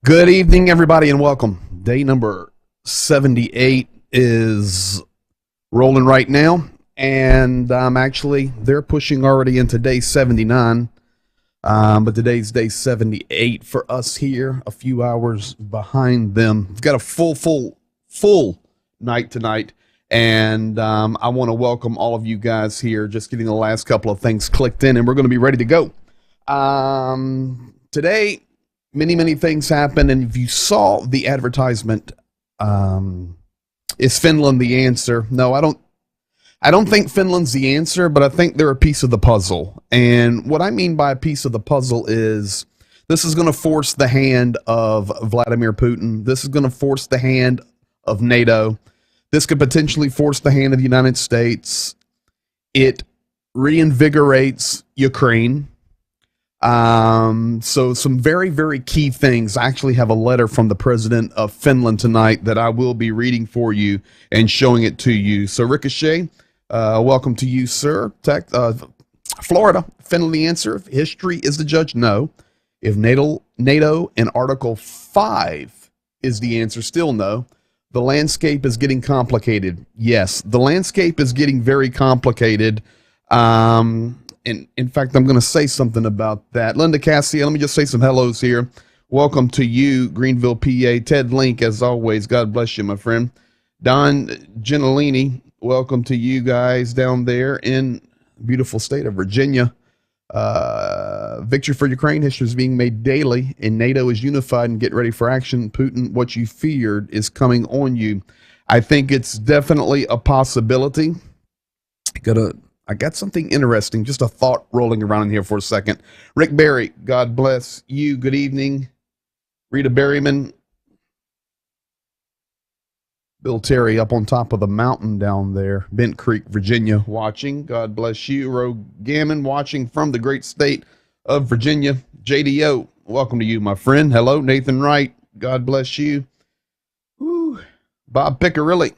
Good evening, everybody, and welcome. Day number 78 is rolling right now, and actually, they're pushing already into day 79, but today's day 78 for us here, a few hours behind them. We've got a full night tonight, and I want to welcome all of you guys here, just getting the last couple of things clicked in, and we're going to be ready to go. Today, many things happen, and if you saw the advertisement, is Finland the answer? No, I don't think Finland's the answer, but I think they're a piece of the puzzle. And what I mean by a piece of the puzzle is this is going to force the hand of Vladimir Putin. This is going to force the hand of NATO. This could potentially force the hand of the United States. It reinvigorates Ukraine. So some very key things. I actually have a letter from the president of Finland tonight that I will be reading for you and showing it to you. So Ricochet, welcome to you, sir. Florida, Finland the answer. If history is the judge, no. If NATO and Article 5 is the answer, still no. The landscape is getting complicated. Yes, the landscape is getting very complicated. And in fact, I'm going to say something about that. Linda Cassia, let me just say some hellos here. Welcome to you, Greenville, PA. Ted Link, as always. God bless you, my friend. Don Gentilini, welcome to you guys down there in beautiful state of Virginia. Victory for Ukraine. History is being made daily, and NATO is unified and get ready for action. Putin, what you feared is coming on you. I think it's definitely a possibility. I got something interesting, just a thought rolling around in here for a second. Rick Berry, God bless you. Good evening. Rita Berryman. Bill Terry up on top of the mountain down there. Bent Creek, Virginia, watching. God bless you. Roe Gammon watching from the great state of Virginia. JDO, welcome to you, my friend. Hello, Nathan Wright. God bless you. Woo. Bob Piccarilli.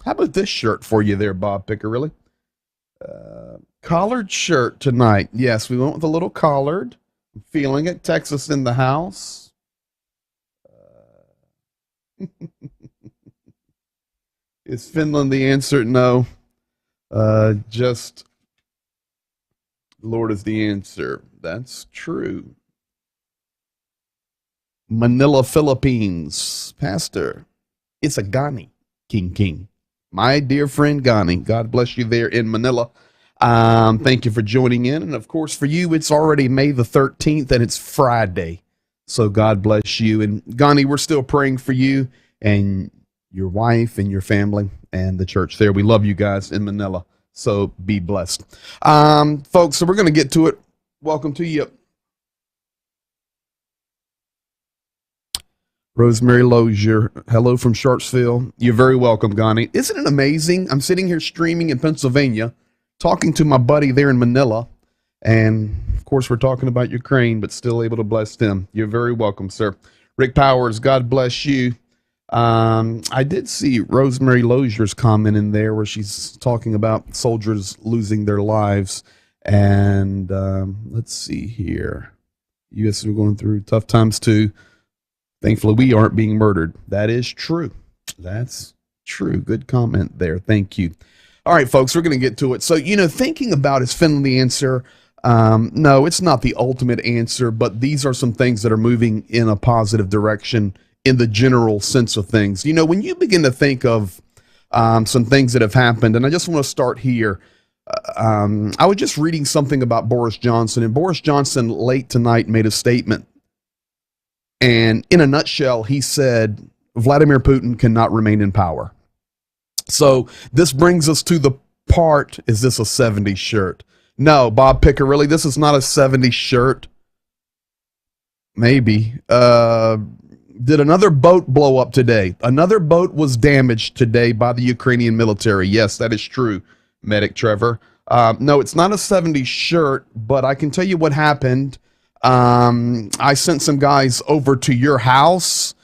How about this shirt for you there, Bob Piccarilli? Collared shirt tonight. Yes, we went with a little collared. I'm feeling it. Texas in the house. Is Finland the answer? No. Just Lord is the answer. That's true. Manila, Philippines. Pastor, it's a Ghani. King. My dear friend Ghani, God bless you there in Manila. Thank you for joining in. And of course, for you, it's already May the 13th and it's Friday. So God bless you. And Ghani, we're still praying for you and your wife and your family and the church there. We love you guys in Manila. So be blessed. Folks, so we're going to get to it. Welcome to you. Rosemary Lozier, hello from Sharpsville. You're very welcome, Ghani. Isn't it amazing? I'm sitting here streaming in Pennsylvania, talking to my buddy there in Manila, and of course we're talking about Ukraine, but still able to bless them. You're very welcome, sir. Rick Powers, God bless you. I did see Rosemary Lozier's comment in there where she's talking about soldiers losing their lives, and let's see here. U.S. are going through tough times too. Thankfully, we aren't being murdered. That is true. That's true. Good comment there. Thank you. All right, folks, we're going to get to it. So, thinking about is Finland the answer? No, it's not the ultimate answer, but these are some things that are moving in a positive direction in the general sense of things. When you begin to think of some things that have happened, and I just want to start here. I was just reading something about Boris Johnson, and Boris Johnson late tonight made a statement. And in a nutshell, he said, Vladimir Putin cannot remain in power. So this brings us to the part, is this a 70s shirt? No, Bob Piccarilli, this is not a 70s shirt. Maybe. Did another boat blow up today? Another boat was damaged today by the Ukrainian military. Yes, that is true, Medic Trevor. No, it's not a 70s shirt, but I can tell you what happened. I sent some guys over to your house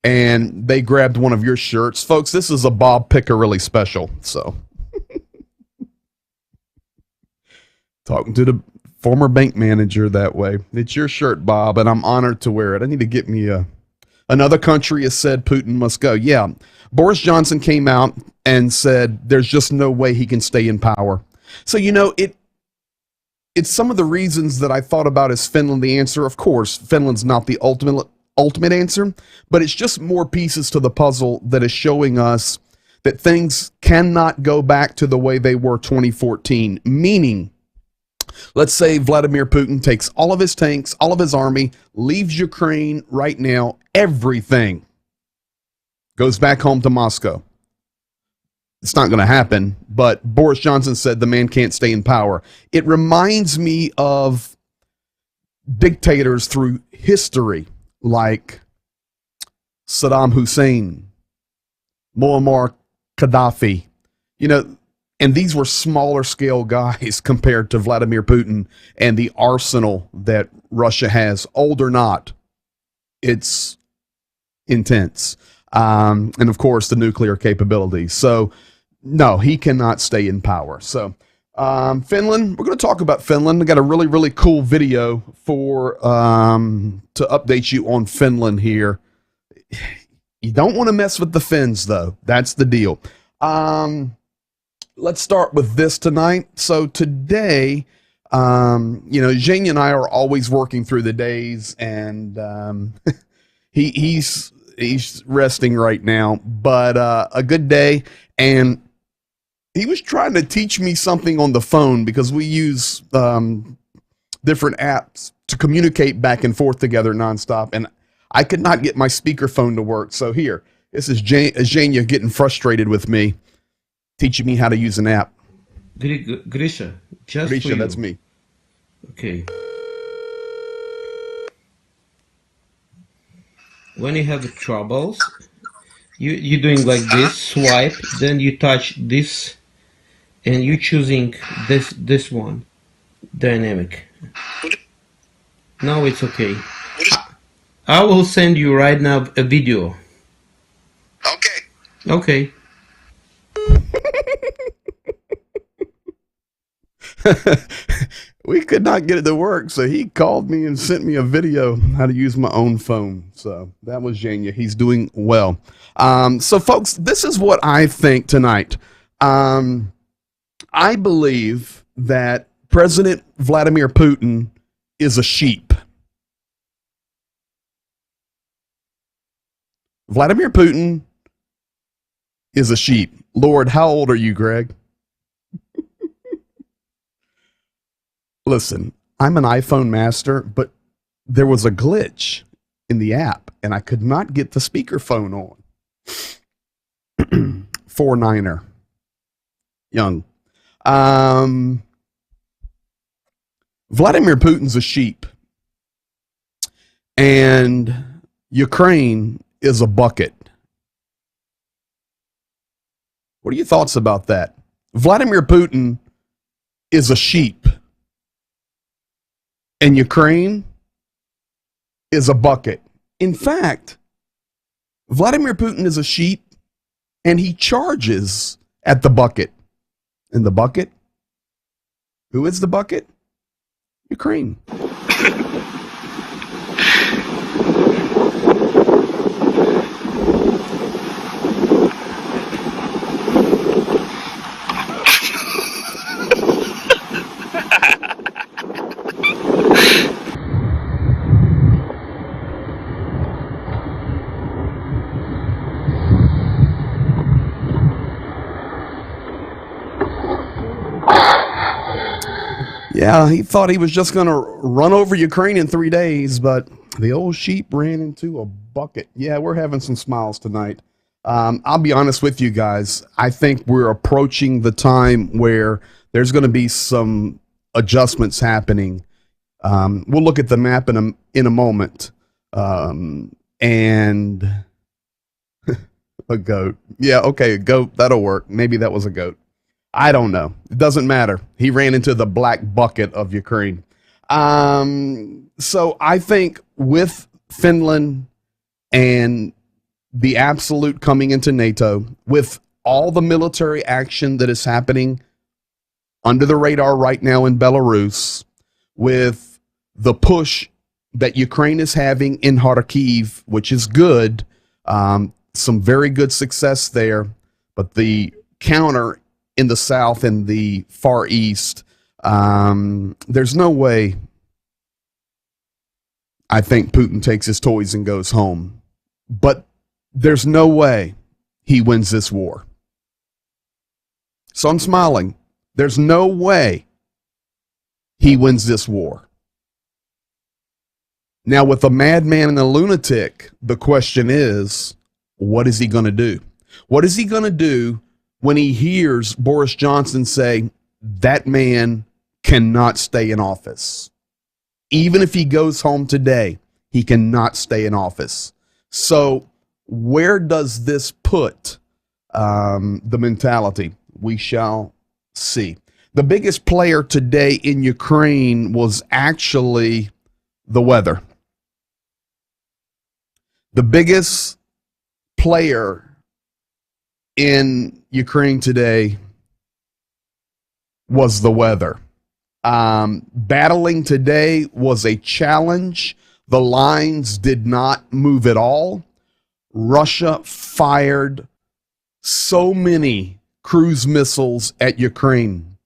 and they grabbed one of your shirts. Folks, this is a Bob Piccarilli special. So talking to the former bank manager that way. It's your shirt, Bob, and I'm honored to wear it. I need to get me Another country has said Putin must go. Yeah. Boris Johnson came out and said there's just no way he can stay in power. So, it's some of the reasons that I thought about as Finland the answer. Of course, Finland's not the ultimate answer, but it's just more pieces to the puzzle that is showing us that things cannot go back to the way they were 2014. Meaning, let's say Vladimir Putin takes all of his tanks, all of his army, leaves Ukraine right now, everything goes back home to Moscow. It's not going to happen, but Boris Johnson said the man can't stay in power. It reminds me of dictators through history like Saddam Hussein, Muammar Gaddafi, and these were smaller scale guys compared to Vladimir Putin and the arsenal that Russia has. Old or not, it's intense. And of course, the nuclear capabilities. So, no, he cannot stay in power. So, Finland, we're going to talk about Finland. I got a really, really cool video to update you on Finland here. You don't want to mess with the Finns, though. That's the deal. Let's start with this tonight. So today, Zhenya and I are always working through the days, and he's resting right now. But a good day, and he was trying to teach me something on the phone because we use different apps to communicate back and forth together nonstop, and I could not get my speakerphone to work. So here, this is Zhenya getting frustrated with me, teaching me how to use an app. Grisha, just Grisha, for you. that's me. Okay. When you have troubles, you're doing like this, swipe, then you touch this, and you're choosing this one, dynamic. Now it's okay. I will send you right now a video. Okay. Okay. We could not get it to work, so he called me and sent me a video how to use my own phone. So that was Zhenya. He's doing well. So folks, this is what I think tonight. I believe that President Vladimir Putin is a sheep. Vladimir Putin is a sheep. Lord, how old are you, Greg? Listen, I'm an iPhone master, but there was a glitch in the app, and I could not get the speakerphone on. 4-9er. Young. Vladimir Putin's a sheep, and Ukraine is a bucket. What are your thoughts about that? Vladimir Putin is a sheep, and Ukraine is a bucket. In fact, Vladimir Putin is a sheep, and he charges at the bucket. And the bucket? Who is the bucket? Ukraine. Yeah, he thought he was just going to run over Ukraine in 3 days, but the old sheep ran into a bucket. Yeah, we're having some smiles tonight. I'll be honest with you guys. I think we're approaching the time where there's going to be some adjustments happening. We'll look at the map in a moment. And a goat. Yeah, okay, a goat. That'll work. Maybe that was a goat. I don't know. It doesn't matter. He ran into the black bucket of Ukraine. So I think with Finland and the absolute coming into NATO, with all the military action that is happening under the radar right now in Belarus, with the push that Ukraine is having in Kharkiv, which is good. Some very good success there, but the counter in the south and the far east, there's no way I think Putin takes his toys and goes home. But there's no way he wins this war. So I'm smiling. There's no way he wins this war. Now, with a madman and a lunatic, the question is, what is he going to do? What is he going to do when he hears Boris Johnson say that man cannot stay in office? Even if he goes home today, he cannot stay in office. So where does this put the mentality? We shall see. The biggest player today in Ukraine was actually the weather. The biggest player in Ukraine today was the weather. Battling today was a challenge. The lines did not move at all. Russia fired so many cruise missiles at Ukraine.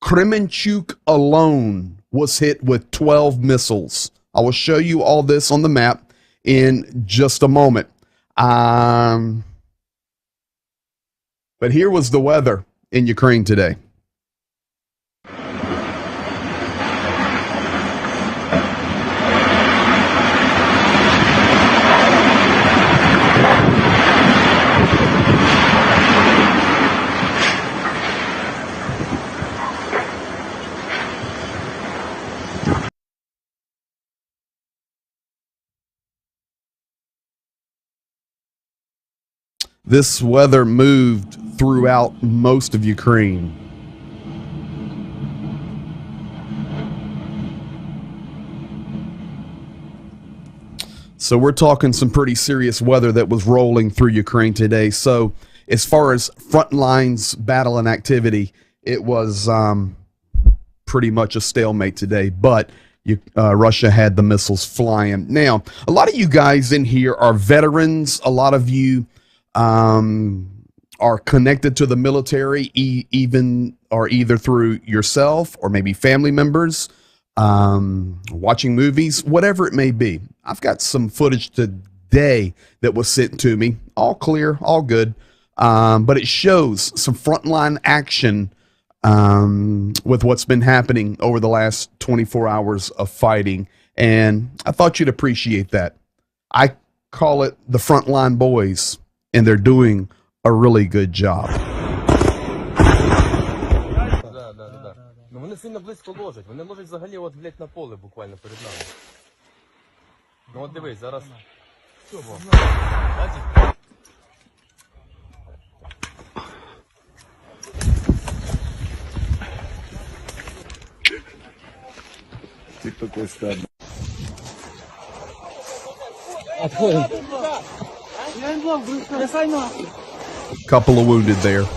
Kremenchuk alone was hit with 12 missiles. I will show you all this on the map in just a moment. But here was the weather in Ukraine today. This weather moved throughout most of Ukraine. So we're talking some pretty serious weather that was rolling through Ukraine today. So as far as front lines battle and activity, it was pretty much a stalemate today. But Russia had the missiles flying. Now, a lot of you guys in here are veterans. A lot of you are connected to the military, even or either through yourself or maybe family members, watching movies, whatever it may be. I've got some footage today that was sent to me, all clear, all good, but it shows some frontline action with what's been happening over the last 24 hours of fighting, and I thought you'd appreciate that. I call it the frontline boys, and they're doing a really good job. Да. Ну вони сильно близько ложать. Вони ложать взагалі от, блядь, на поле буквально перед нами. Ну от дивись, зараз. Во. Бачиш? Ты такой стадный. Отходим. Couple of wounded there, but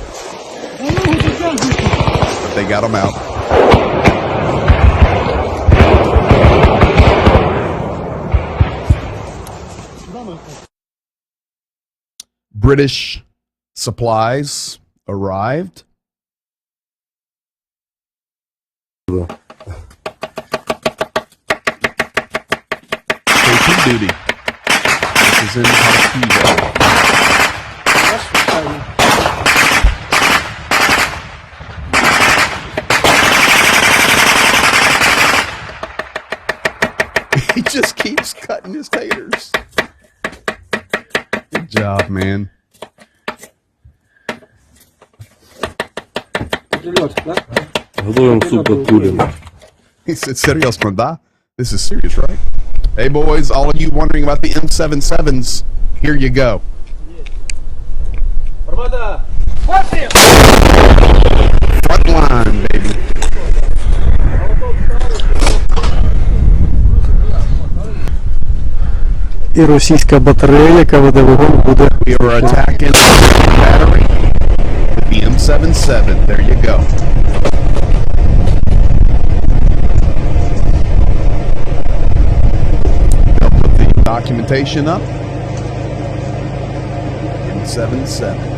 they got them out. British supplies arrived. KP duty. This is in Kharkiv. He just keeps cutting his taters. Good job, man. Готовим суп от кури. He said, "Serious, man? This is serious, right?" Hey, boys, all of you wondering about the M77s, here you go. Front line, baby. І російська батарея, яка веде вогонь, буде. We are attacking the battery with the M77. There you go. Documentation up. In 7-7.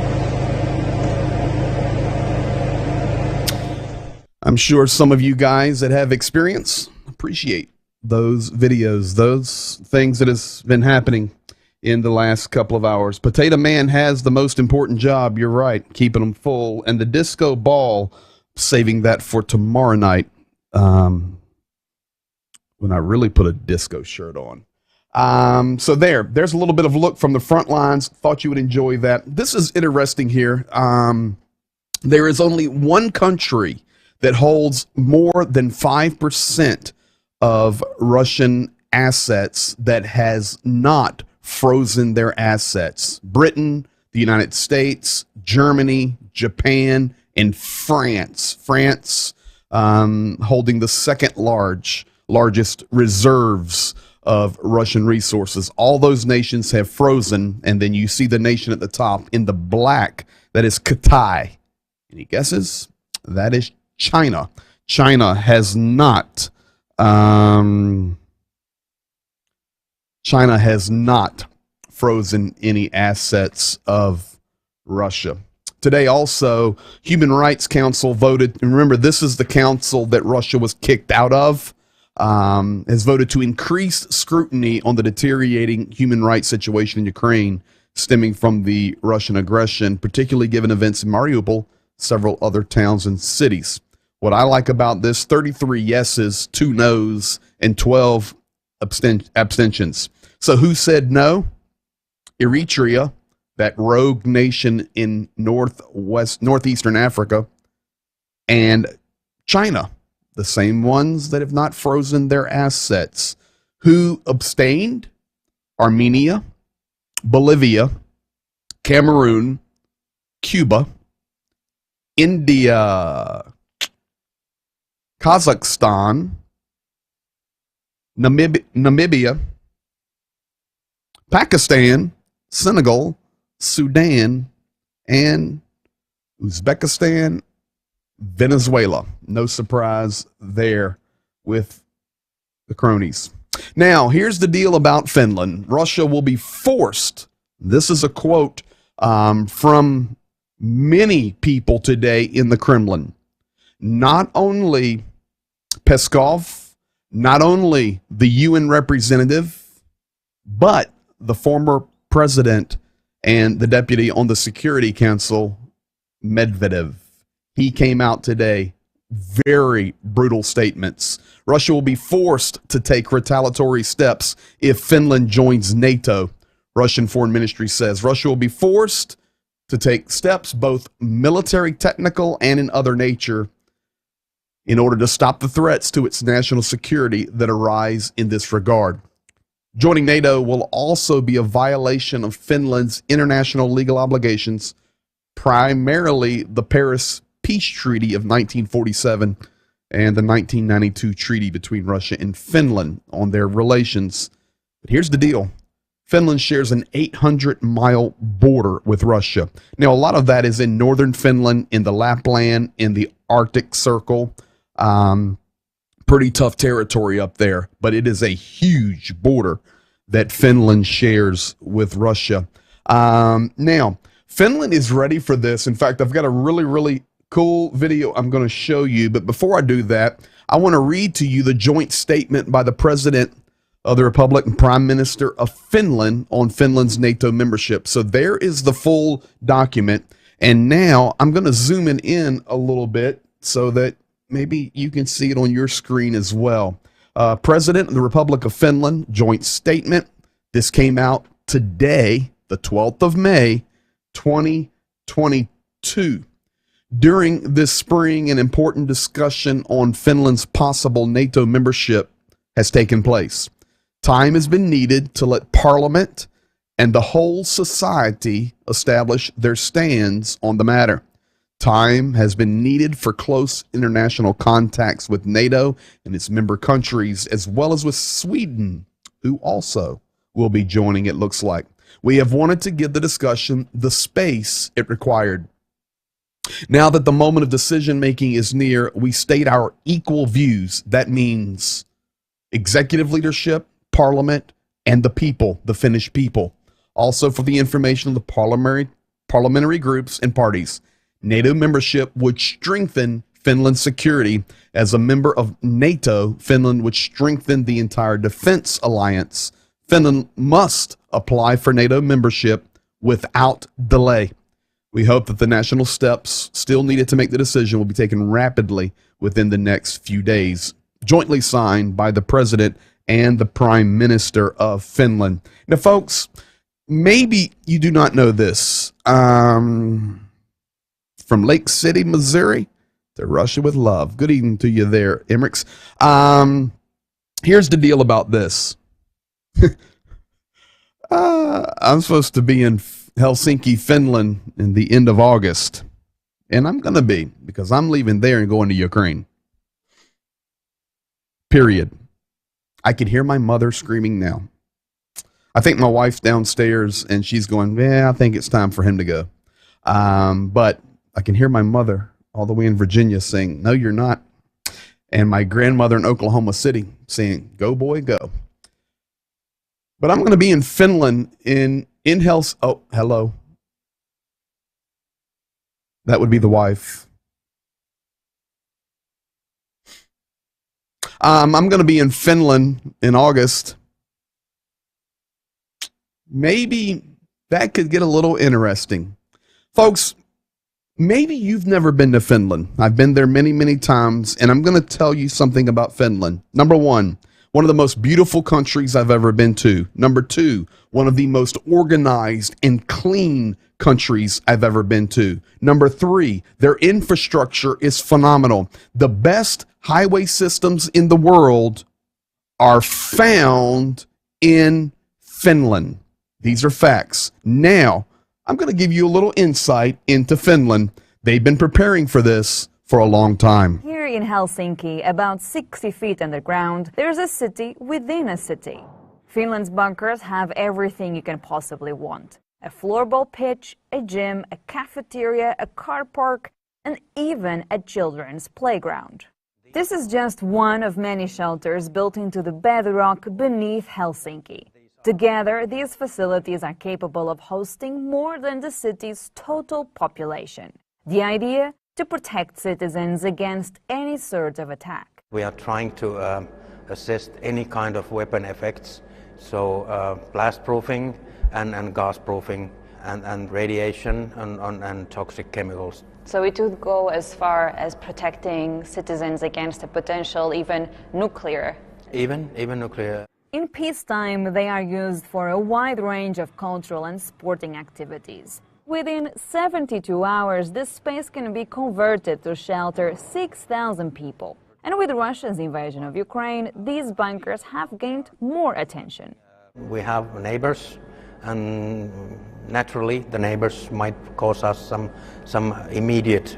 I'm sure some of you guys that have experience appreciate those videos, those things that has been happening in the last couple of hours. Potato Man has the most important job. You're right, keeping them full. And the disco ball, saving that for tomorrow night when I really put a disco shirt on. So there's a little bit of look from the front lines. Thought you would enjoy that. This is interesting here. There is only one country that holds more than 5% of Russian assets that has not frozen their assets. Britain, the United States, Germany, Japan, and France. France holding the second largest reserves of Russian resources. All those nations have frozen, and then you see the nation at the top in the black. That is Katai. Any guesses? That is China. China has not frozen any assets of Russia. Today also, Human Rights Council voted, and remember this is the council that Russia was kicked out of, has voted to increase scrutiny on the deteriorating human rights situation in Ukraine stemming from the Russian aggression, particularly given events in Mariupol, several other towns and cities. What I like about this, 33 yeses, 2 noes, and 12 abstentions. So who said no? Eritrea, that rogue nation in northeastern Africa, and China, the same ones that have not frozen their assets. Who abstained? Armenia, Bolivia, Cameroon, Cuba, India, Kazakhstan, Namibia, Pakistan, Senegal, Sudan, and Uzbekistan, Venezuela. No surprise there with the cronies. Now, here's the deal about Finland. Russia will be forced, this is a quote from many people today in the Kremlin, not only Peskov, not only the UN representative, but the former president and the deputy on the Security Council, Medvedev. He came out today, very brutal statements. Russia will be forced to take retaliatory steps if Finland joins NATO, Russian Foreign Ministry says. Russia will be forced to take steps, both military, technical, and in other nature, in order to stop the threats to its national security that arise in this regard. Joining NATO will also be a violation of Finland's international legal obligations, primarily the Paris Peace Treaty of 1947 and the 1992 treaty between Russia and Finland on their relations. But here's the deal. Finland shares an 800-mile border with Russia. Now, a lot of that is in northern Finland, in the Lapland, in the Arctic Circle. Pretty tough territory up there, but it is a huge border that Finland shares with Russia. Now, Finland is ready for this. In fact, I've got a really, really cool video I'm going to show you. But before I do that, I want to read to you the joint statement by the President of the Republic and Prime Minister of Finland on Finland's NATO membership. So there is the full document. And now I'm going to zoom in a little bit so that maybe you can see it on your screen as well. President of the Republic of Finland, joint statement. This came out today, the 12th of May, 2022. During this spring, an important discussion on Finland's possible NATO membership has taken place. Time has been needed to let Parliament and the whole society establish their stands on the matter. Time has been needed for close international contacts with NATO and its member countries, as well as with Sweden, who also will be joining, it looks like. We have wanted to give the discussion the space it required. Now that the moment of decision-making is near, we state our equal views. That means executive leadership, Parliament, and the people, the Finnish people. Also, for the information of the parliamentary groups and parties, NATO membership would strengthen Finland's security. As a member of NATO, Finland would strengthen the entire defense alliance. Finland must apply for NATO membership without delay. We hope that the national steps still needed to make the decision will be taken rapidly within the next few days. Jointly signed by the president and the prime minister of Finland. Now, folks, maybe you do not know this. From Lake City, Missouri to Russia with love. Good evening to you there, Emmerichs. Here's the deal about this. I'm supposed to be in Helsinki, Finland in the end of August. And I'm going to be, because I'm leaving there and going to Ukraine. Period. I can hear my mother screaming now. I think my wife's downstairs and she's going, I think it's time for him to go. But I can hear my mother all the way in Virginia saying, no, you're not. And my grandmother in Oklahoma City saying, go, boy, go. But I'm going to be in Finland in oh, hello. That would be the wife. I'm going to be in Finland in August. Maybe that could get a little interesting. Folks, maybe you've never been to Finland. I've been there many, many times, and I'm going to tell you something about Finland. Number one of the most beautiful countries I've ever been to. Number two, one of the most organized and clean countries I've ever been to. Number three, their infrastructure is phenomenal. The best highway systems in the world are found in Finland. These are facts. Now, I'm going to give you a little insight into Finland. They've been preparing for this for a long time. Here in Helsinki, about 60 feet underground, there's a city within a city. Finland's bunkers have everything you can possibly want. A floorball pitch, a gym, a cafeteria, a car park, and even a children's playground. This is just one of many shelters built into the bedrock beneath Helsinki. Together, these facilities are capable of hosting more than the city's total population. The idea? To protect citizens against any sort of attack. We are trying to assist any kind of weapon effects, so blast proofing and gas proofing and radiation and toxic chemicals. So it would go as far as protecting citizens against a potential even nuclear. Even nuclear. In peacetime, they are used for a wide range of cultural and sporting activities. Within 72 hours, this space can be converted to shelter 6,000 people. And with Russia's invasion of Ukraine, these bunkers have gained more attention. We have neighbors, and naturally the neighbors might cause us some immediate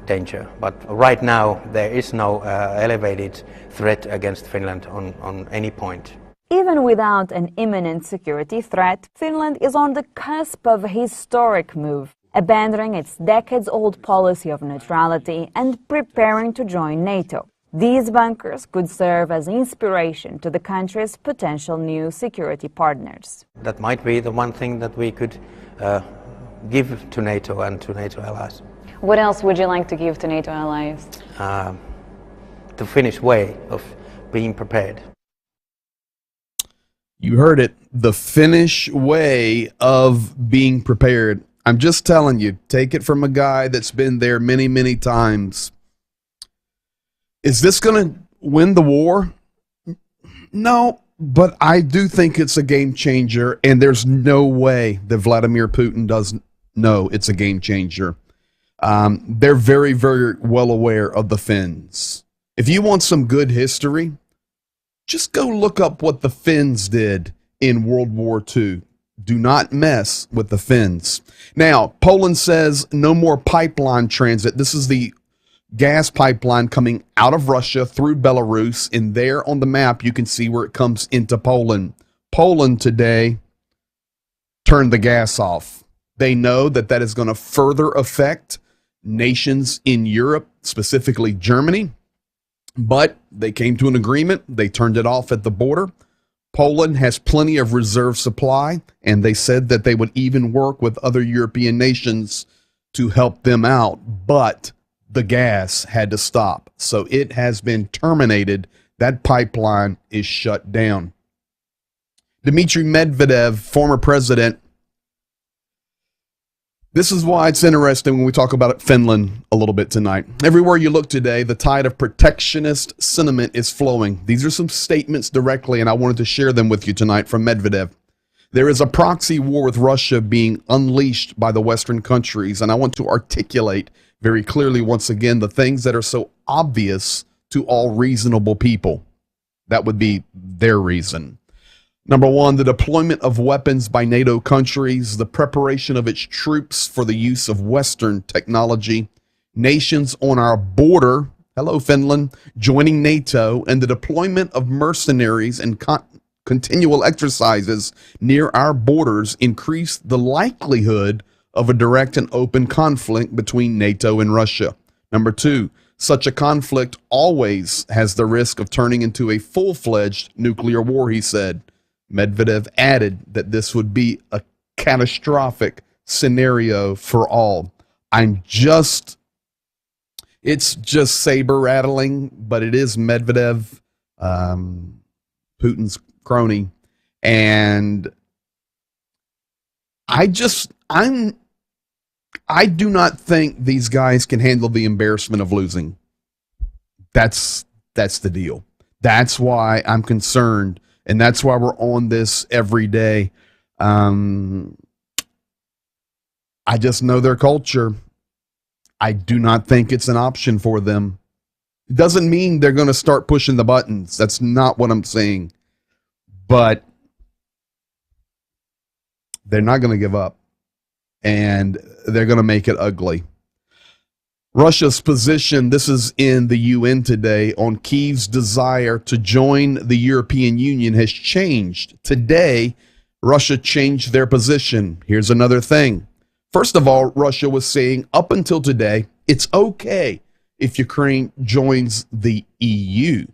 danger. But right now there is no elevated threat against Finland on any point. Even without an imminent security threat, Finland is on the cusp of a historic move, abandoning its decades-old policy of neutrality and preparing to join NATO. These bunkers could serve as inspiration to the country's potential new security partners. That might be the one thing that we could give to NATO and to NATO allies. What else would you like to give to NATO allies? The Finnish way of being prepared. You heard it, the Finnish way of being prepared. I'm just telling you, take it from a guy that's been there many, many times. Is this going to win the war? No, but I do think it's a game changer, and there's no way that Vladimir Putin doesn't know it's a game changer. They're very, very well aware of the Finns. If you want some good history, just go look up what the Finns did in World War II. Do not mess with the Finns. Now, Poland says no more pipeline transit. This is the gas pipeline coming out of Russia through Belarus. And there on the map, you can see where it comes into Poland. Poland today turned the gas off. They know that that is going to further affect nations in Europe, specifically Germany. But they came to an agreement. They turned it off at the border. Poland has plenty of reserve supply, and they said that they would even work with other European nations to help them out, but the gas had to stop. So it has been terminated. That pipeline is shut down. Dmitry Medvedev, former president. This is why it's interesting when we talk about Finland a little bit tonight. Everywhere you look today, the tide of protectionist sentiment is flowing. These are some statements directly, and I wanted to share them with you tonight from Medvedev. There is a proxy war with Russia being unleashed by the Western countries, and I want to articulate very clearly once again the things that are so obvious to all reasonable people. That would be their reason. Number one, the deployment of weapons by NATO countries, the preparation of its troops for the use of Western technology, nations on our border, hello Finland, joining NATO, and the deployment of mercenaries and continual exercises near our borders increase the likelihood of a direct and open conflict between NATO and Russia. Number two, such a conflict always has the risk of turning into a full-fledged nuclear war, he said. Medvedev added that this would be a catastrophic scenario for all. It's just saber rattling, but it is Medvedev, Putin's crony. And I do not think these guys can handle the embarrassment of losing. That's the deal. That's why I'm concerned. And that's why we're on this every day. I just know their culture. I do not think it's an option for them. It doesn't mean they're going to start pushing the buttons. That's not what I'm saying. But they're not going to give up. And they're going to make it ugly. Russia's position, this is in the UN today, on Kyiv's desire to join the European Union has changed. Today, Russia changed their position. Here's another thing. First of all, Russia was saying up until today, it's okay if Ukraine joins the EU.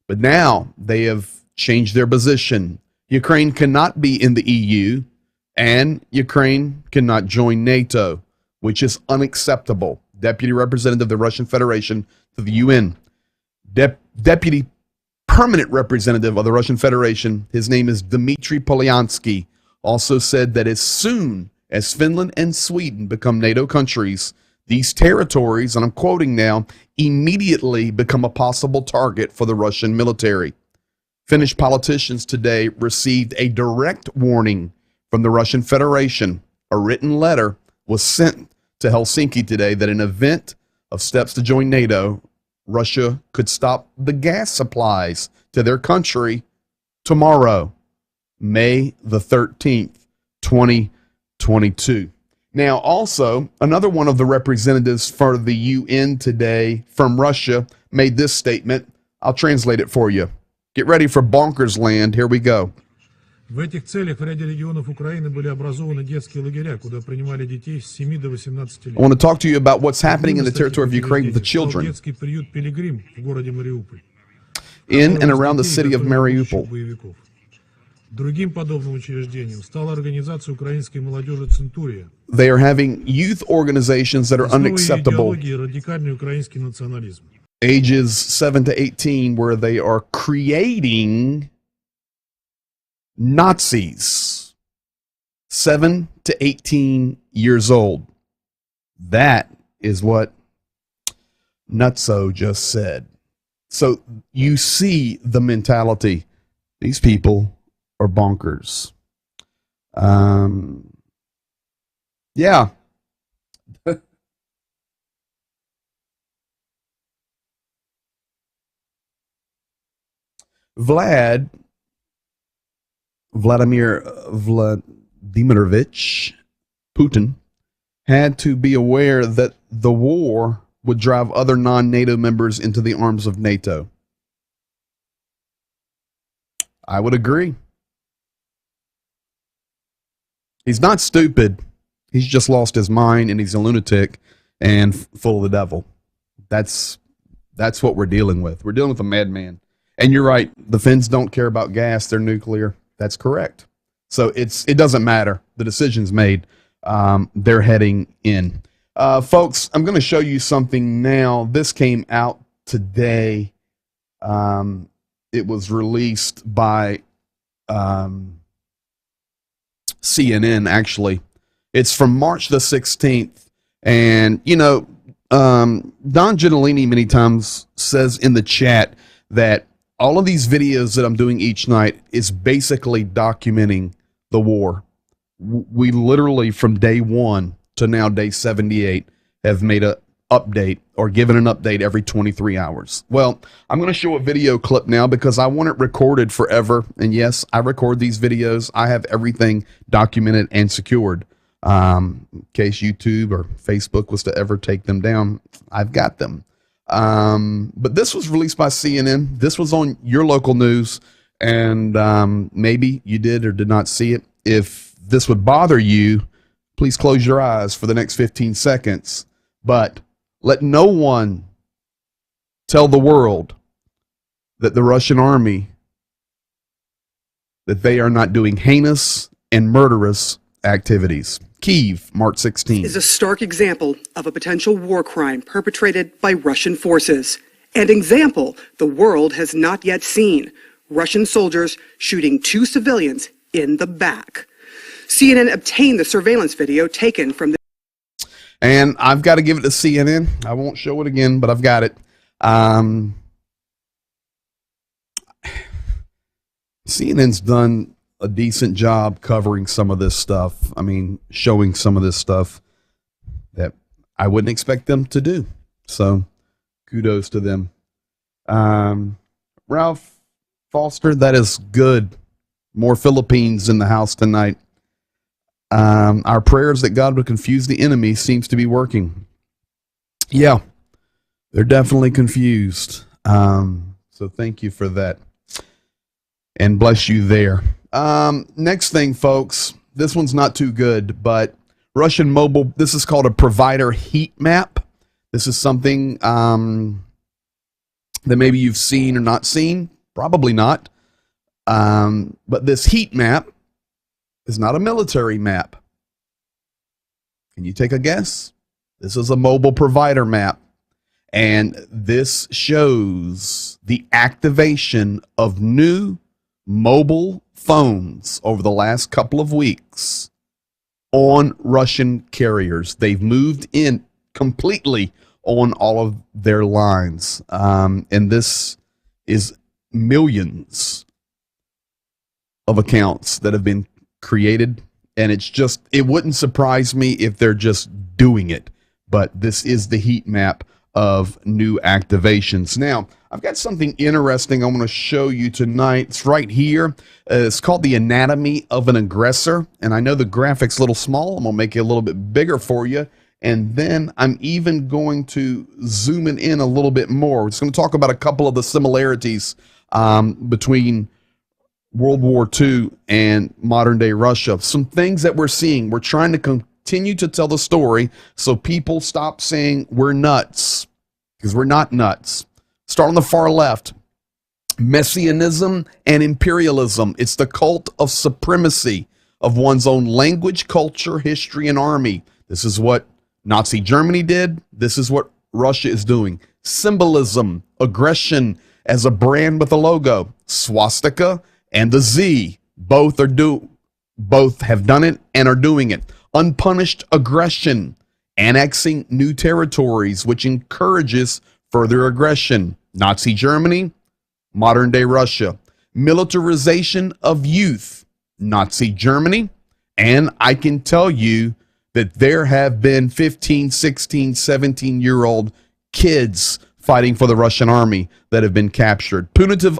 But now they have changed their position. Ukraine cannot be in the EU, and Ukraine cannot join NATO, which is unacceptable. Deputy Representative of the Russian Federation to the UN. Deputy Permanent Representative of the Russian Federation, his name is Dmitry Polyansky, also said that as soon as Finland and Sweden become NATO countries, these territories, and I'm quoting now, immediately become a possible target for the Russian military. Finnish politicians today received a direct warning from the Russian Federation. A written letter was sent to Helsinki today that in event of steps to join NATO, Russia could stop the gas supplies to their country tomorrow, May the 13th, 2022. Now, also, another one of the representatives for the UN today from Russia made this statement. I'll translate it for you. Get ready for bonkers land. Here we go. В этих целях в ряде регионов Украины были образованы детские лагеря, куда принимали детей с 7 до 18 лет. I want to talk to you about what's happening in the territory of Ukraine with the children. Детский приют «Пилигрим» в городе Мариуполь. In and around the city of Mariupol. Другим подобным учреждением стала организация украинской молодежи «Центурия». They are having youth organizations that are unacceptable. Радикальный украинский национализм. Ages 7 to 18, where they are creating Nazis, 7 to 18 years old. That is what Nutso just said. So you see the mentality. These people are bonkers. Yeah. Vladimir Vladimirovich Putin had to be aware that the war would drive other non-NATO members into the arms of NATO. I would agree. He's not stupid. He's just lost his mind and he's a lunatic and full of the devil. That's what we're dealing with. We're dealing with a madman. And you're right. The Finns don't care about gas. They're nuclear. That's correct. So it doesn't matter. The decision's made. They're heading in. Folks, I'm going to show you something now. This came out today. It was released by CNN, actually. It's from March the 16th. And, you know, Don Gentilini many times says in the chat that all of these videos that I'm doing each night is basically documenting the war. We literally, from day one to now day 78, have made a update or given an update every 23 hours. Well, I'm going to show a video clip now because I want it recorded forever. And yes, I record these videos. I have everything documented and secured. In case YouTube or Facebook was to ever take them down, I've got them. But this was released by CNN. This was on your local news, and maybe you did or did not see it. If this would bother you, please close your eyes for the next 15 seconds. But let no one tell the world that the Russian army, that they are not doing heinous and murderous activities. Kyiv, March 16th. Is a stark example of a potential war crime perpetrated by Russian forces. An example the world has not yet seen. Russian soldiers shooting 2 civilians in the back. CNN obtained the surveillance video taken from the... And I've got to give it to CNN. I won't show it again, but I've got it. CNN's done a decent job covering some of this stuff. I mean, showing some of this stuff that I wouldn't expect them to do. So kudos to them. Ralph Foster, that is good. More Philippines in the house tonight. Our prayers that God would confuse the enemy seems to be working. Yeah, they're definitely confused. So thank you for that. And bless you there. Next thing, folks, this one's not too good, but Russian mobile, this is called a provider heat map. This is something that maybe you've seen or not seen, probably not. But this heat map is not a military map. Can you take a guess? This is a mobile provider map. And this shows the activation of new mobile phones over the last couple of weeks on Russian carriers. They've moved in completely on all of their lines. And this is millions of accounts that have been created. And it wouldn't surprise me if they're just doing it. But this is the heat map of new activations. Now, I've got something interesting I want to show you tonight. It's right here. It's called The Anatomy of an Aggressor. And I know the graphic's a little small. I'm going to make it a little bit bigger for you. And then I'm even going to zoom it in a little bit more. We're just going to talk about a couple of the similarities between World War II and modern day Russia. Some things that we're seeing. We're trying to continue to tell the story so people stop saying we're nuts, because we're not nuts. Start on the far left. Messianism and imperialism. It's the cult of supremacy of one's own language, culture, history, and army. This is what Nazi Germany did. This is what Russia is doing. Symbolism, aggression as a brand with a logo. Swastika and the Z. Both have done it and are doing it. Unpunished aggression, annexing new territories, which encourages further aggression. Nazi Germany, modern day Russia. Militarization of youth, Nazi Germany. And I can tell you that there have been 15, 16, 17-year-old kids fighting for the Russian army that have been captured. Punitive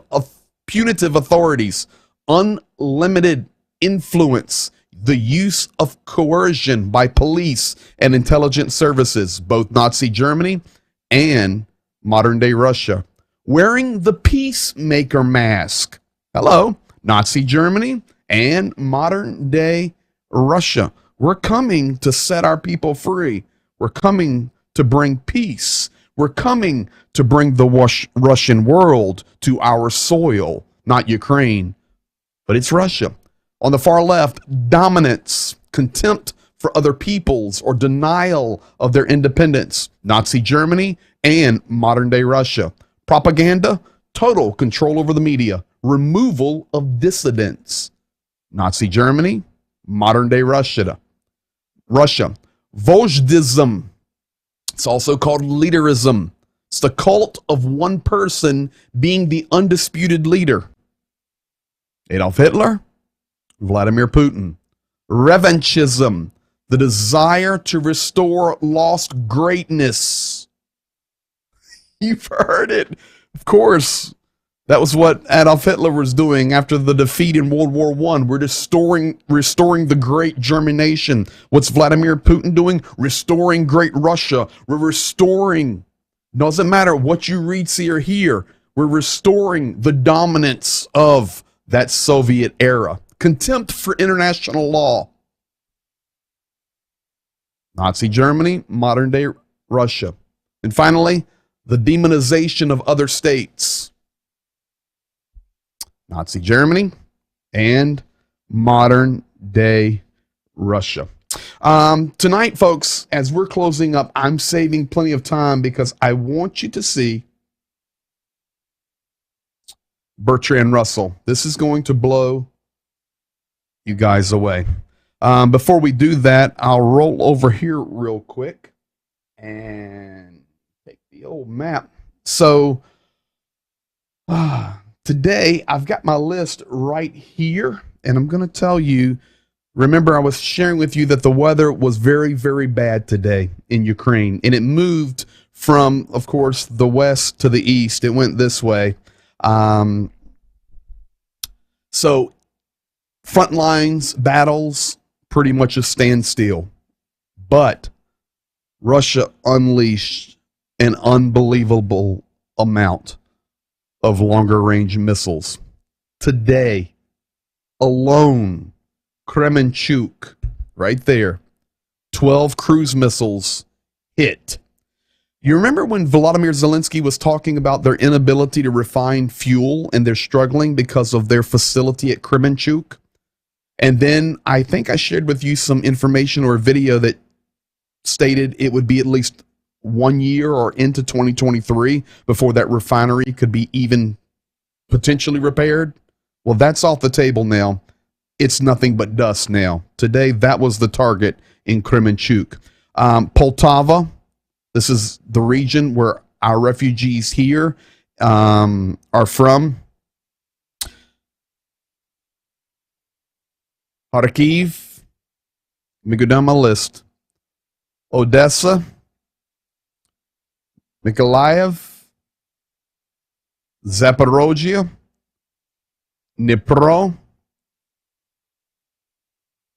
authorities, unlimited influence, the use of coercion by police and intelligence services, both Nazi Germany and modern day Russia. Wearing the peacemaker mask. Hello, Nazi Germany and modern day Russia. We're coming to set our people free. We're coming to bring peace. We're coming to bring the Russian world to our soil, not Ukraine, but it's Russia. On the far left, dominance, contempt for other peoples, or denial of their independence, Nazi Germany and modern day Russia. Propaganda, total control over the media, removal of dissidents, Nazi Germany, modern day Russia. Vojdism, it's also called leaderism. It's the cult of one person being the undisputed leader. Adolf Hitler, Vladimir Putin. Revanchism, the desire to restore lost greatness. You've heard it. Of course, that was what Adolf Hitler was doing after the defeat in World War I. We're restoring the great German nation. What's Vladimir Putin doing? Restoring great Russia. We're restoring. Doesn't matter what you read, see, or hear. We're restoring the dominance of that Soviet era. Contempt for international law. Nazi Germany, modern day Russia. And finally, the demonization of other states. Nazi Germany and modern day Russia. Tonight, folks, as we're closing up, I'm saving plenty of time because I want you to see Bertrand Russell. This is going to blow you guys away. Before we do that, I'll roll over here real quick and take the old map. So today I've got my list right here, and I'm going to tell you, remember I was sharing with you that the weather was very, very bad today in Ukraine, and it moved from, of course, the west to the east. It went this way. So front lines, battles, pretty much a standstill. But Russia unleashed an unbelievable amount of longer range missiles. Today alone, Kremenchuk, right there, 12 cruise missiles hit. You remember when Volodymyr Zelensky was talking about their inability to refine fuel and they're struggling because of their facility at Kremenchuk? And then I think I shared with you some information or a video that stated it would be at least 1 year or into 2023 before that refinery could be even potentially repaired. Well, that's off the table now. It's nothing but dust now. Today, that was the target in Kremenchuk. Poltava, this is the region where our refugees here are from. Kharkiv, let me go down my list. Odessa, Mykolaiv, Zaporozhye, Dnipro.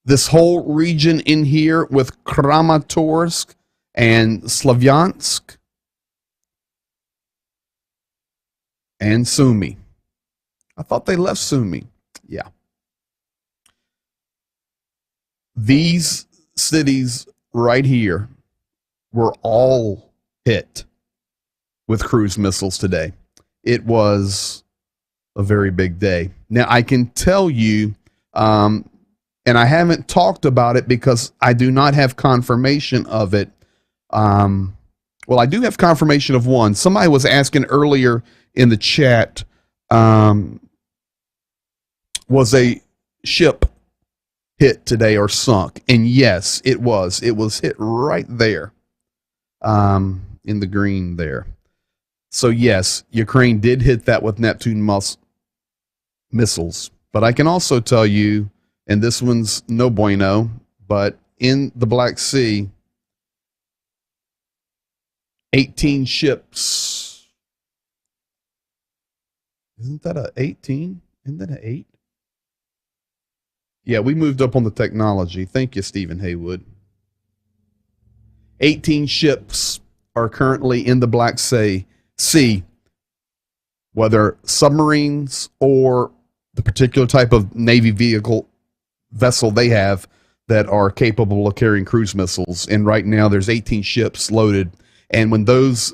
This whole region in here with Kramatorsk and Slavyansk and Sumy. I thought they left Sumy. Yeah. These cities right here were all hit with cruise missiles today. It was a very big day. Now, I can tell you, and I haven't talked about it because I do not have confirmation of it. Well, I do have confirmation of one. Somebody was asking earlier in the chat, was a ship hit today or sunk? And yes, it was. It was hit right there in the green there. So yes, Ukraine did hit that with Neptune missiles. But I can also tell you, and this one's no bueno, but in the Black Sea, 18 ships. Isn't that a 18? Isn't that an 8? Yeah, we moved up on the technology. Thank you, Stephen Haywood. 18 ships are currently in the Black Sea, whether submarines or the particular type of Navy vessel they have that are capable of carrying cruise missiles. And right now there's 18 ships loaded. And when those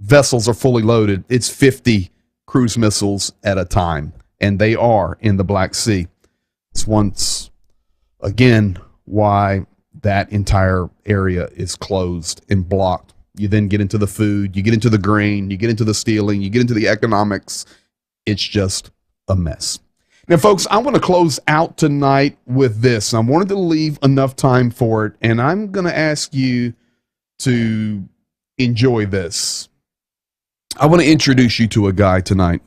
vessels are fully loaded, it's 50 cruise missiles at a time, and they are in the Black Sea. It's once again why that entire area is closed and blocked. You then get into the food, you get into the grain, you get into the stealing, you get into the economics. It's just a mess. Now, folks, I want to close out tonight with this. I wanted to leave enough time for it, and I'm going to ask you to enjoy this. I want to introduce you to a guy tonight.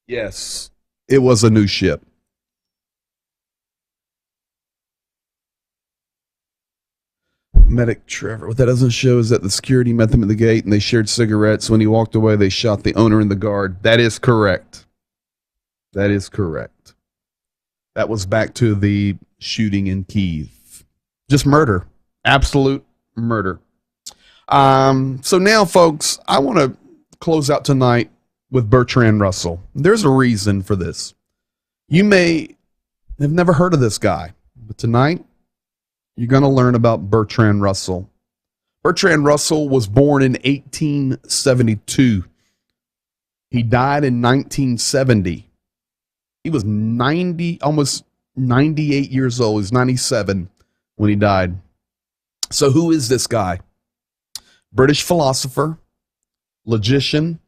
Yes, it was a new ship. Medic Trevor. What that doesn't show is that the security met them at the gate and they shared cigarettes. When he walked away, they shot the owner and the guard. That is correct. That is correct. That was back to the shooting in Kyiv. Just murder. Absolute murder. So now, folks, I want to close out tonight with Bertrand Russell. There's a reason for this. You may have never heard of this guy, but tonight, you're going to learn about Bertrand Russell. Bertrand Russell was born in 1872. He died in 1970. He was 90, almost 98 years old. He was 97 when he died. So who is this guy? British philosopher, logician,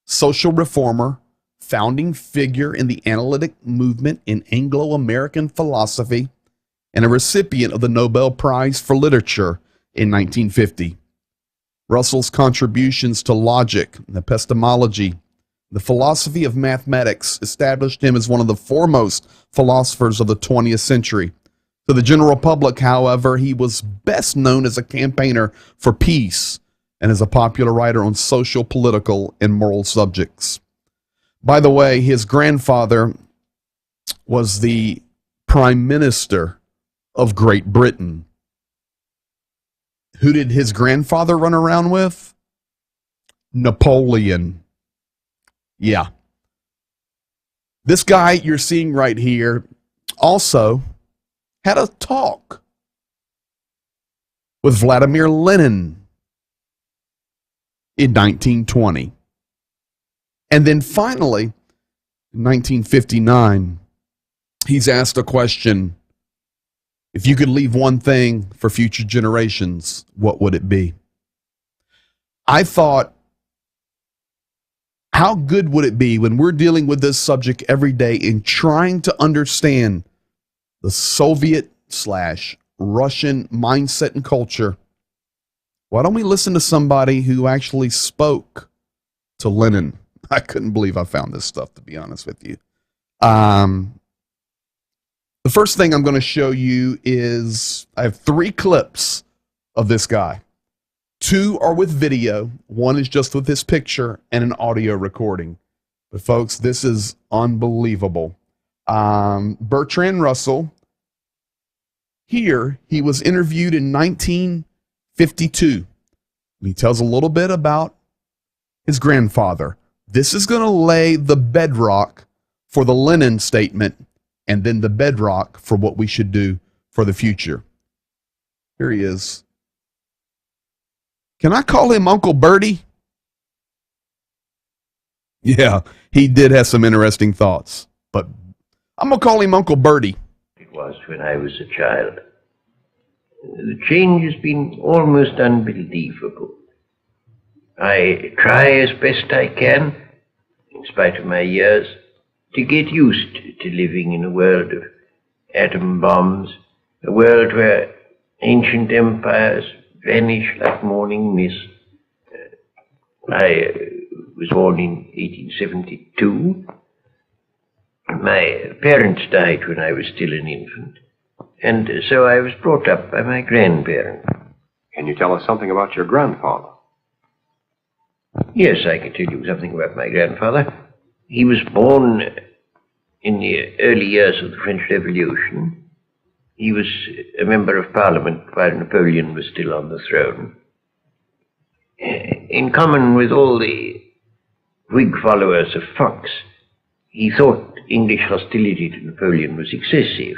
social reformer, founding figure in the analytic movement in Anglo-American philosophy, and a recipient of the Nobel Prize for Literature in 1950. Russell's contributions to logic and epistemology, the philosophy of mathematics, established him as one of the foremost philosophers of the 20th century. To the general public, however, he was best known as a campaigner for peace and as a popular writer on social, political, and moral subjects. By the way, his grandfather was the Prime Minister of Great Britain. Who did his grandfather run around with? Napoleon. Yeah. This guy you're seeing right here also had a talk with Vladimir Lenin in 1920. And then finally, in 1959, he's asked a question: if you could leave one thing for future generations, what would it be? I thought, how good would it be when we're dealing with this subject every day in trying to understand the Soviet/Russian mindset and culture? Why don't we listen to somebody who actually spoke to Lenin? I couldn't believe I found this stuff, to be honest with you. The first thing I'm going to show you is I have 3 clips of this guy. 2 are with video. 1 is just with his picture and an audio recording. But folks, this is unbelievable. Bertrand Russell, here, he was interviewed in 1952. He tells a little bit about his grandfather. This is going to lay the bedrock for the Lenin statement, and then the bedrock for what we should do for the future. Here he is. Can I call him Uncle Bertie? Yeah, he did have some interesting thoughts, but I'm going to call him Uncle Bertie. It was when I was a child. The change has been almost unbelievable. I try as best I can, in spite of my years, to get used to living in a world of atom bombs, a world where ancient empires vanish like morning mist. I was born in 1872. My parents died when I was still an infant, and so I was brought up by my grandparents. Can you tell us something about your grandfather? Yes, I can tell you something about my grandfather. He was born in the early years of the French Revolution. He was a member of Parliament while Napoleon was still on the throne. In common with all the Whig followers of Fox, he thought English hostility to Napoleon was excessive,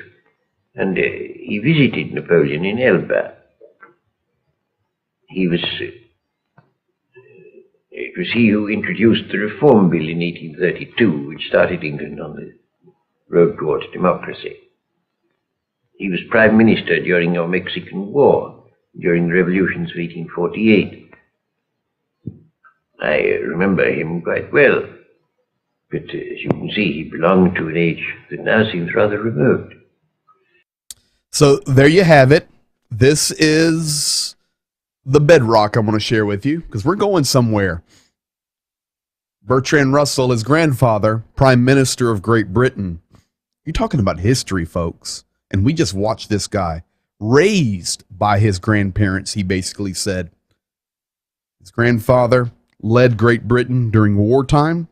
and he visited Napoleon in Elba. It was he who introduced the Reform Bill in 1832, which started England on the road towards democracy. He was Prime Minister during our Mexican War, during the revolutions of 1848. I remember him quite well, but as you can see, he belonged to an age that now seems rather remote. So there you have it. This is the bedrock I'm going to share with you because we're going somewhere. Bertrand Russell, his grandfather, Prime Minister of Great Britain. You're talking about history, folks. And we just watched this guy raised by his grandparents, he basically said. His grandfather led Great Britain during wartime.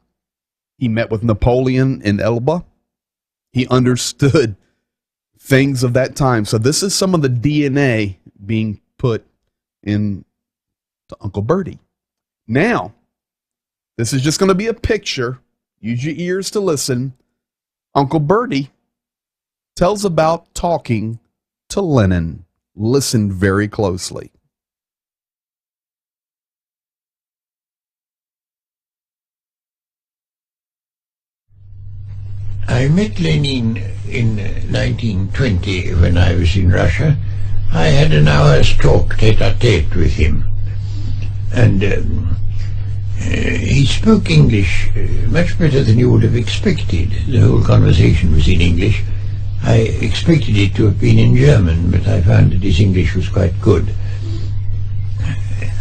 He met with Napoleon in Elba. He understood things of that time. So this is some of the DNA being put in to Uncle Bertie. Now, this is just going to be a picture. Use your ears to listen. Uncle Bertie tells about talking to Lenin. Listen very closely. I met Lenin in 1920 when I was in Russia. I had an hour's talk tete-a-tete with him. And he spoke English much better than you would have expected. The whole conversation was in English. I expected it to have been in German, but I found that his English was quite good.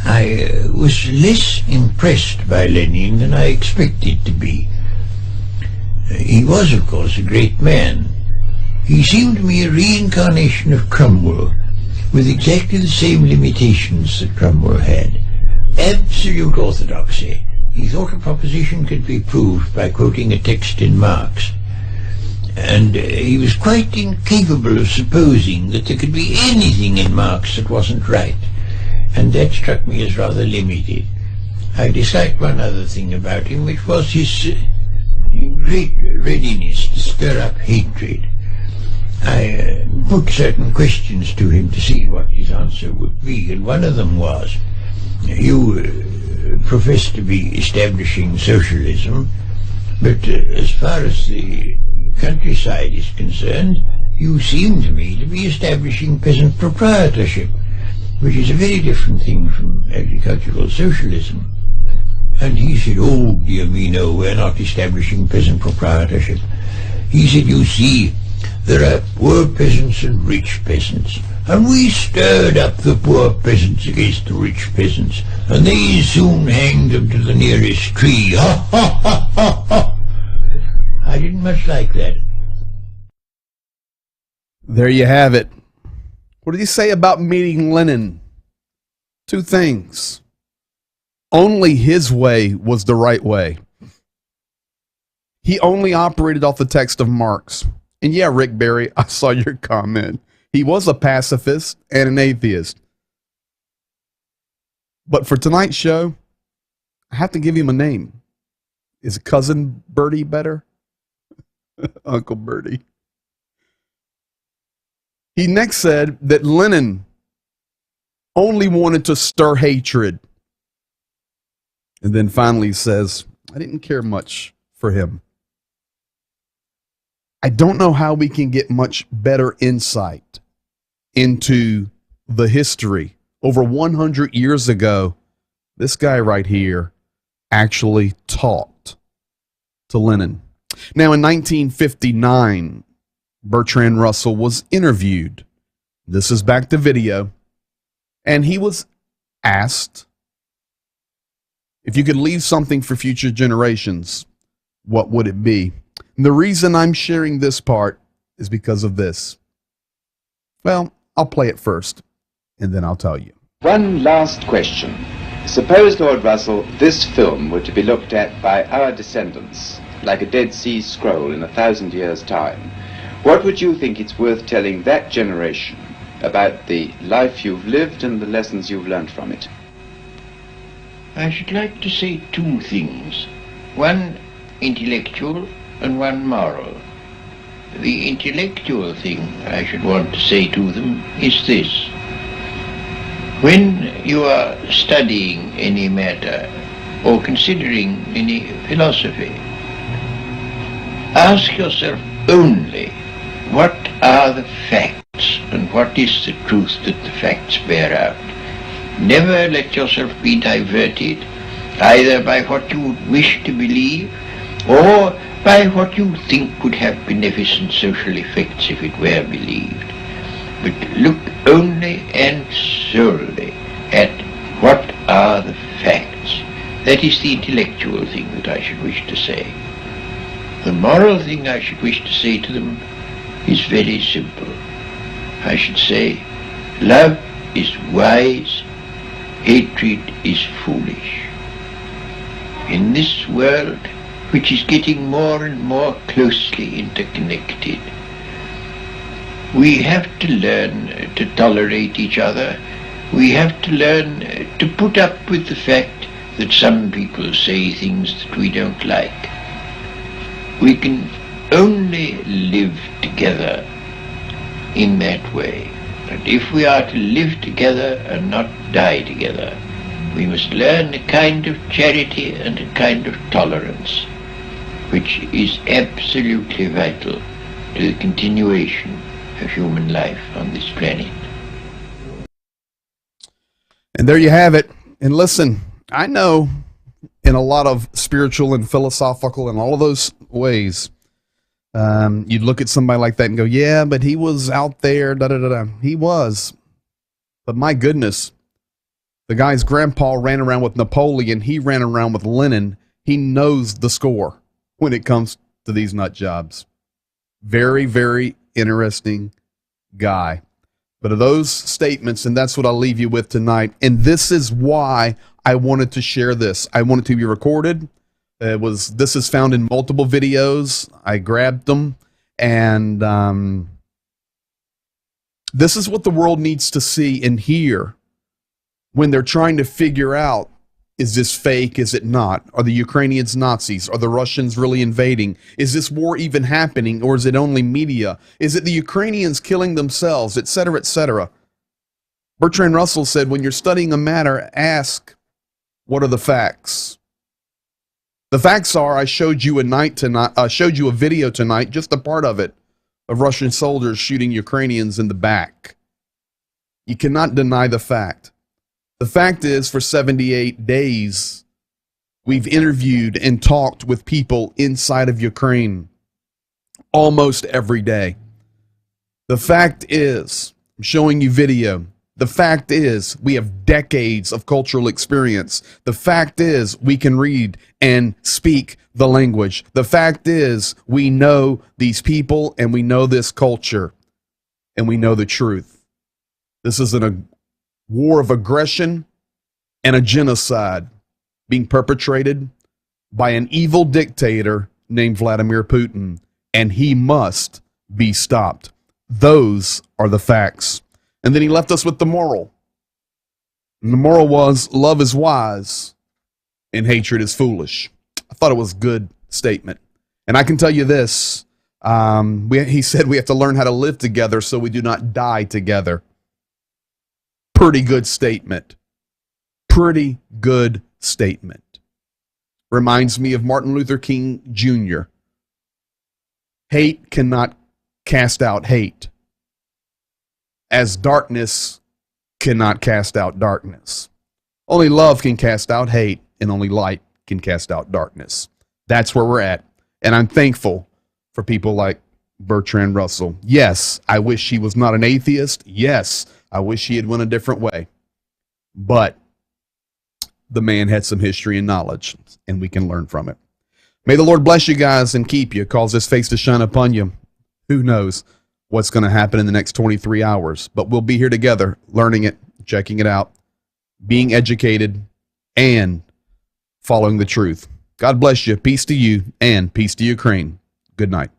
I was less impressed by Lenin than I expected to be. He was, of course, a great man. He seemed to me a reincarnation of Cromwell, with exactly the same limitations that Cromwell had. Absolute orthodoxy. He thought a proposition could be proved by quoting a text in Marx. And he was quite incapable of supposing that there could be anything in Marx that wasn't right. And that struck me as rather limited. I disliked one other thing about him, which was his great readiness to stir up hatred. I put certain questions to him to see what his answer would be, and one of them was, you profess to be establishing socialism, but as far as the countryside is concerned, you seem to me to be establishing peasant proprietorship, which is a very different thing from agricultural socialism. And he said, oh, dear me, no, we're not establishing peasant proprietorship. He said, you see, there are poor peasants and rich peasants, and we stirred up the poor peasants against the rich peasants, and they soon hanged them to the nearest tree. Ha, ha, ha, ha, ha. I didn't much like that. There you have it. What did he say about meeting Lenin? Two things. Only his way was the right way. He only operated off the text of Marx. And yeah, Rick Barry, I saw your comment. He was a pacifist and an atheist. But for tonight's show, I have to give him a name. Is Cousin Bertie better? Uncle Bertie. He next said that Lenin only wanted to stir hatred. And then finally says, I didn't care much for him. I don't know how we can get much better insight into the history. Over 100 years ago, this guy right here actually talked to Lenin. Now, in 1959, Bertrand Russell was interviewed. This is back to video. And he was asked, if you could leave something for future generations, what would it be? And the reason I'm sharing this part is because of this. Well, I'll play it first, and then I'll tell you. One last question. Suppose, Lord Russell, this film were to be looked at by our descendants, like a Dead Sea Scroll in 1,000 years' time. What would you think it's worth telling that generation about the life you've lived and the lessons you've learned from it? I should like to say two things. One intellectual and one moral. The intellectual thing I should want to say to them is this. When you are studying any matter or considering any philosophy, ask yourself only what are the facts and what is the truth that the facts bear out. Never let yourself be diverted either by what you would wish to believe or by what you think would have beneficent social effects if it were believed. But look only and solely at what are the facts. That is the intellectual thing that I should wish to say. The moral thing I should wish to say to them is very simple. I should say, love is wise, hatred is foolish. In this world, which is getting more and more closely interconnected, we have to learn to tolerate each other. We have to learn to put up with the fact that some people say things that we don't like. We can only live together in that way. And if we are to live together and not die together, we must learn a kind of charity and a kind of tolerance, which is absolutely vital to the continuation of human life on this planet. And there you have it. And listen, I know in a lot of spiritual and philosophical and all of those ways, you'd look at somebody like that and go, yeah, but he was out there, da-da-da-da. He was. But my goodness, the guy's grandpa ran around with Napoleon. He ran around with Lenin. He knows the score when it comes to these nut jobs. Very, very interesting guy. But of those statements, and that's what I'll leave you with tonight. And this is why I wanted to share this. I wanted to be recorded. This is found in multiple videos. I grabbed them, and this is what the world needs to see and hear when they're trying to figure out, is this fake? Is it not? Are the Ukrainians Nazis? Are the Russians really invading? Is this war even happening, or is it only media? Is it the Ukrainians killing themselves, etc., etc.? Bertrand Russell said, when you're studying a matter, ask, what are the facts? The facts are, I showed you a video tonight, just a part of it, of Russian soldiers shooting Ukrainians in the back. You cannot deny the fact. The fact is, for 78 days, we've interviewed and talked with people inside of Ukraine almost every day. The fact is, I'm showing you video. The fact is, we have decades of cultural experience. The fact is, we can read and speak the language. The fact is, we know these people and we know this culture and we know the truth. This is a war of aggression and a genocide being perpetrated by an evil dictator named Vladimir Putin, and he must be stopped. Those are the facts. And then he left us with the moral. And the moral was, love is wise and hatred is foolish. I thought it was a good statement. And I can tell you this, he said we have to learn how to live together so we do not die together. Pretty good statement. Pretty good statement. Reminds me of Martin Luther King Jr. Hate cannot cast out hate, as darkness cannot cast out darkness. Only love can cast out hate, and only light can cast out darkness. That's where we're at. And I'm thankful for people like Bertrand Russell. Yes, I wish he was not an atheist. Yes, I wish he had went a different way. But the man had some history and knowledge, and we can learn from it. May the Lord bless you guys and keep you, cause his face to shine upon you. Who knows what's going to happen in the next 23 hours, but we'll be here together, learning it, checking it out, being educated, and following the truth. God bless you. Peace to you, and peace to Ukraine. Good night.